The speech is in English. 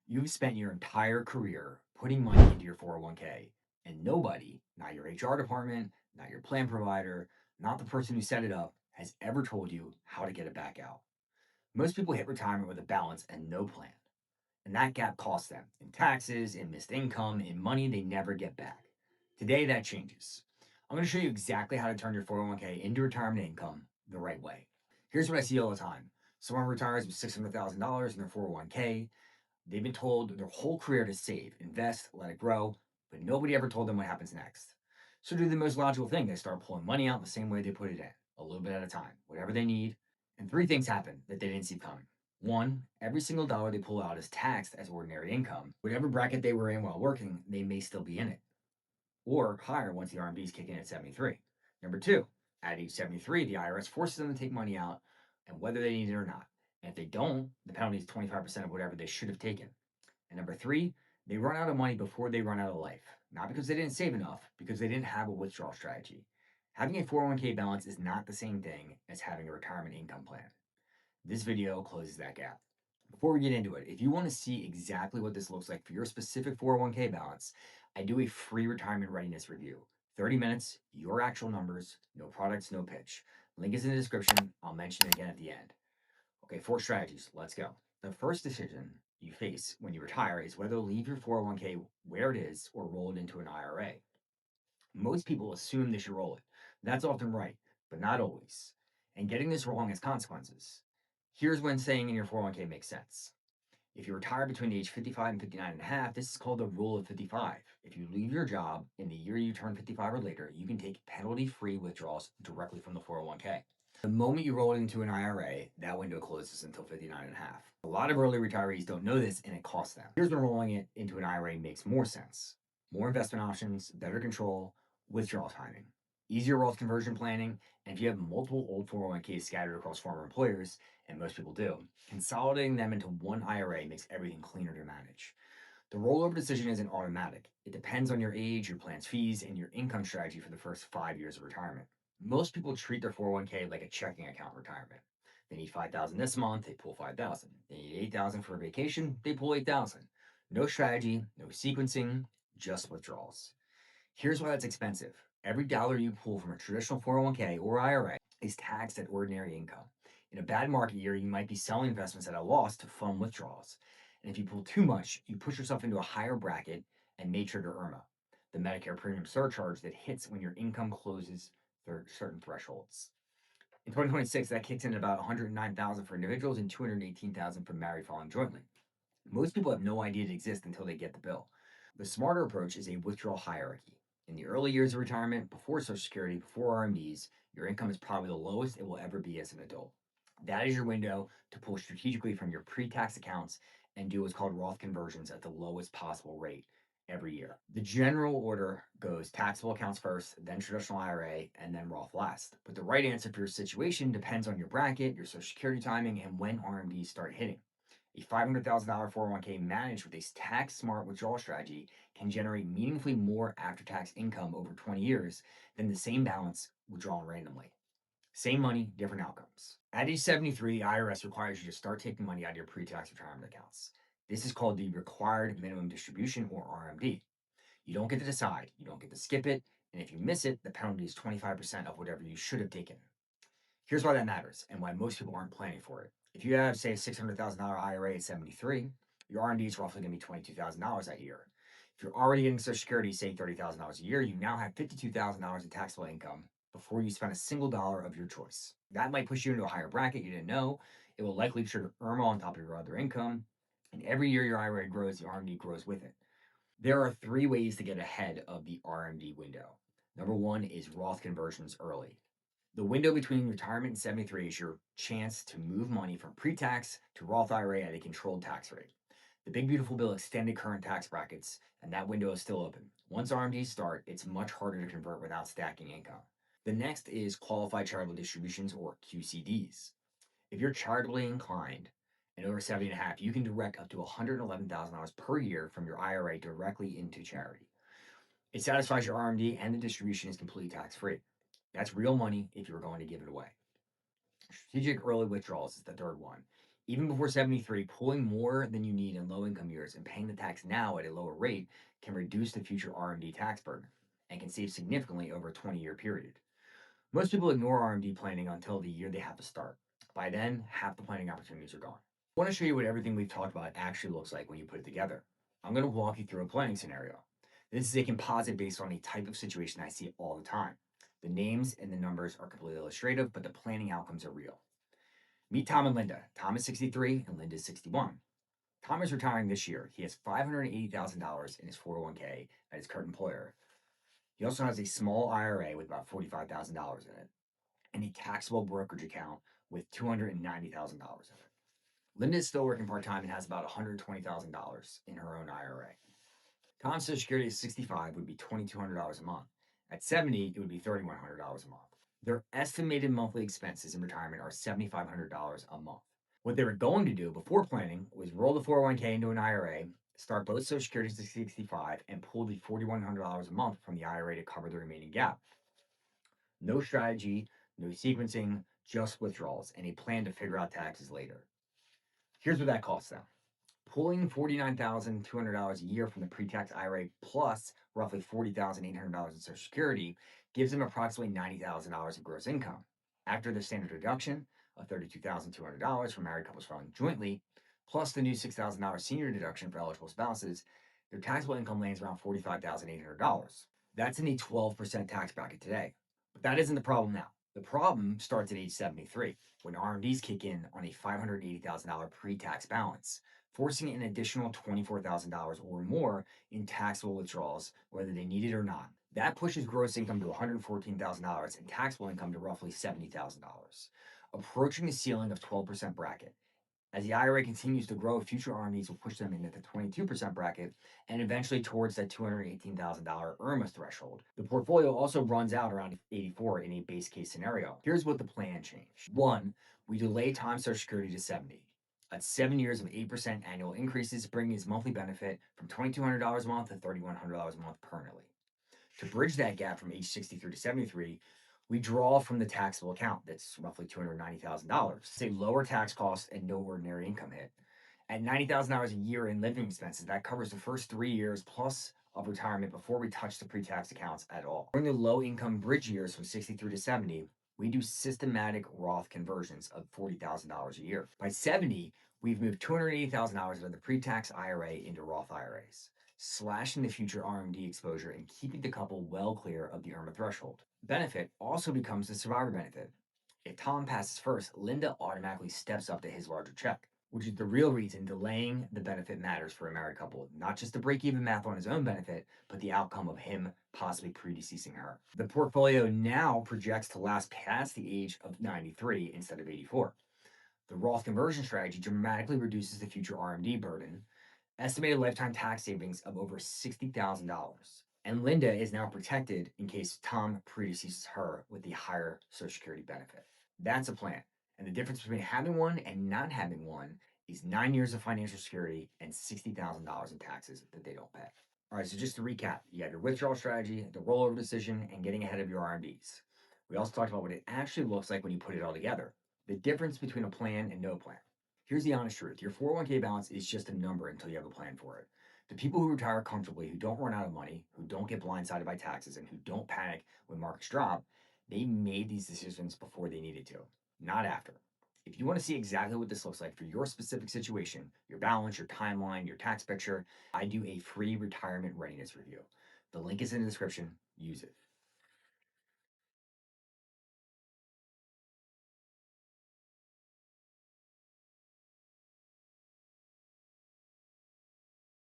You've spent your entire career putting money into your 401k, and nobody, not your HR department, not your plan provider, not the person who set it up, has ever told you how to get it back out. Most people hit retirement with a balance and no plan, and that gap costs them in taxes, in missed income, in money they never get back. Today, that changes. I'm going to show you exactly how to turn your 401k into retirement income the right way. Here's what I see all the time. Someone retires with $600,000 in their 401k. They've been told their whole career to save, invest, let it grow, but nobody ever told them what happens next. So do the most logical thing. They start pulling money out the same way they put it in, a little bit at a time, whatever they need. And three things happen that they didn't see coming. One, every single dollar they pull out is taxed as ordinary income. Whatever bracket they were in while working, they may still be in it, or higher once the RMDs kick in at 73. Number two, at age 73, the IRS forces them to take money out, and whether they need it or not. And if they don't, the penalty is 25% of whatever they should have taken. And number three, they run out of money before they run out of life. Not because they didn't save enough, because they didn't have a withdrawal strategy. Having a 401k balance is not the same thing as having a retirement income plan. This video closes that gap. Before we get into it, if you want to see exactly what this looks like for your specific 401k balance, I do a free retirement readiness review. 30 minutes, your actual numbers, no products, no pitch. Link is in the description. I'll mention it again at the end. Okay, 4 strategies. Let's go. The first decision you face when you retire is whether to leave your 401k where it is or roll it into an IRA. Most people assume they should roll it. That's often right, but not always. And getting this wrong has consequences. Here's when staying in your 401k makes sense. If you retire between age 55 and 59 and a half, this is called the rule of 55. If you leave your job in the year you turn 55 or later, you can take penalty-free withdrawals directly from the 401k. The moment you roll it into an IRA, that window closes until 59 and a half. A lot of early retirees don't know this and it costs them. Here's when rolling it into an IRA makes more sense. More investment options, better control, withdrawal timing, easier wealth conversion planning, and if you have multiple old 401ks scattered across former employers, and most people do, consolidating them into one IRA makes everything cleaner to manage. The rollover decision isn't automatic. It depends on your age, your plan's fees, and your income strategy for the first 5 years of retirement. Most people treat their 401k like a checking account retirement. They need 5,000 this month, they pull 5,000. They need 8,000 for a vacation, they pull 8,000. No strategy, no sequencing, just withdrawals. Here's why that's expensive. Every dollar you pull from a traditional 401k or IRA is taxed at ordinary income. In a bad market year, you might be selling investments at a loss to fund withdrawals. And if you pull too much, you push yourself into a higher bracket and may trigger IRMAA, the Medicare premium surcharge that hits when your income closes certain thresholds. In 2026, that kicks in at about 109,000 for individuals and 218,000 for married filing jointly. Most people have no idea it exists until they get the bill. The smarter approach is a withdrawal hierarchy. In the early years of retirement, before Social Security, before RMDs, your income is probably the lowest it will ever be as an adult. That is your window to pull strategically from your pre-tax accounts and do what's called Roth conversions at the lowest possible rate every year. The general order goes taxable accounts first, then traditional IRA, and then Roth last. But the right answer for your situation depends on your bracket, your Social Security timing, and when RMDs start hitting. A $500,000 401k managed with a tax-smart withdrawal strategy can generate meaningfully more after-tax income over 20 years than the same balance withdrawn randomly. Same money, different outcomes. At age 73, the IRS requires you to start taking money out of your pre-tax retirement accounts. This is called the required minimum distribution, or RMD. You don't get to decide, you don't get to skip it, and if you miss it, the penalty is 25% of whatever you should have taken. Here's why that matters and why most people aren't planning for it. If you have, say, a $600,000 IRA at 73, your R&D is roughly going to be $22,000 that year. If you're already getting Social Security, say $30,000 a year, you now have $52,000 in taxable income before you spend a single dollar of your choice. That might push you into a higher bracket you didn't know. It will likely trigger IRMAA on top of your other income. And every year your IRA grows, the R&D grows with it. There are 3 ways to get ahead of the RMD window. Number 1 is Roth conversions early. The window between retirement and 73 is your chance to move money from pre-tax to Roth IRA at a controlled tax rate. The Big Beautiful Bill extended current tax brackets, and that window is still open. Once RMDs start, it's much harder to convert without stacking income. The next is Qualified Charitable Distributions, or QCDs. If you're charitably inclined and over 70 and a half, you can direct up to $111,000 per year from your IRA directly into charity. It satisfies your RMD and the distribution is completely tax-free. That's real money if you're going to give it away. Strategic early withdrawals is the third one. Even before 73, pulling more than you need in low income years and paying the tax now at a lower rate can reduce the future RMD tax burden and can save significantly over a 20-year period. Most people ignore RMD planning until the year they have to start. By then, half the planning opportunities are gone. I want to show you what everything we've talked about actually looks like when you put it together. I'm going to walk you through a planning scenario. This is a composite based on a type of situation I see all the time. The names and the numbers are completely illustrative, but the planning outcomes are real. Meet Tom and Linda. Tom is 63 and Linda is 61. Tom is retiring this year. He has $580,000 in his 401k at his current employer. He also has a small IRA with about $45,000 in it and a taxable brokerage account with $290,000 in it. Linda is still working part time and has about $120,000 in her own IRA. Tom's Social Security at 65 would be $2,200 a month. At 70, it would be $3,100 a month. Their estimated monthly expenses in retirement are $7,500 a month. What they were going to do before planning was roll the 401k into an IRA, start both Social Security to 65, and pull the $4,100 a month from the IRA to cover the remaining gap. No strategy, no sequencing, just withdrawals, and a plan to figure out taxes later. Here's what that costs them. Pulling $49,200 a year from the pre-tax IRA plus roughly $40,800 in Social Security gives them approximately $90,000 in gross income. After the standard deduction of $32,200 for married couples filing jointly, plus the new $6,000 senior deduction for eligible spouses, their taxable income lands around $45,800. That's in a 12% tax bracket today. But that isn't the problem now. The problem starts at age 73, when RMDs kick in on a $580,000 pre-tax balance, forcing an additional $24,000 or more in taxable withdrawals, whether they need it or not. That pushes gross income to $114,000 and taxable income to roughly $70,000, approaching the ceiling of 12% bracket. As the IRA continues to grow, future RMDs will push them into the 22% bracket and eventually towards that $218,000 IRMAA threshold. The portfolio also runs out around 84 in a base case scenario. Here's what the plan changed. 1, we delay Tom's Social Security to 70. That's 7 years of 8% annual increases, bringing his monthly benefit from $2,200 a month to $3,100 a month permanently. To bridge that gap from age 63 to 73, we draw from the taxable account that's roughly $290,000. It's a lower tax cost and no ordinary income hit. At $90,000 a year in living expenses, that covers the first 3 years plus of retirement before we touch the pre-tax accounts at all. During the low income bridge years from 63 to 70, we do systematic Roth conversions of $40,000 a year. By 70, we've moved $280,000 out of the pre-tax IRA into Roth IRAs, slashing the future RMD exposure and keeping the couple well clear of the IRMAA threshold. Benefit also becomes the survivor benefit. If Tom passes first, Linda automatically steps up to his larger check, which is the real reason delaying the benefit matters for a married couple, not just the break-even math on his own benefit, but the outcome of him possibly predeceasing her. The portfolio now projects to last past the age of 93 instead of 84. The Roth conversion strategy dramatically reduces the future RMD burden, estimated lifetime tax savings of over $60,000. And Linda is now protected in case Tom predeceases her with the higher Social Security benefit. That's a plan. And the difference between having one and not having one is 9 years of financial security and $60,000 in taxes that they don't pay. All right, so just to recap, you have your withdrawal strategy, the rollover decision, and getting ahead of your RMDs. We also talked about what it actually looks like when you put it all together, the difference between a plan and no plan. Here's the honest truth. Your 401k balance is just a number until you have a plan for it. The people who retire comfortably, who don't run out of money, who don't get blindsided by taxes, and who don't panic when markets drop, they made these decisions before they needed to, not after. If you want to see exactly what this looks like for your specific situation, your balance, your timeline, your tax picture, I do a free retirement readiness review. The link is in the description. Use it.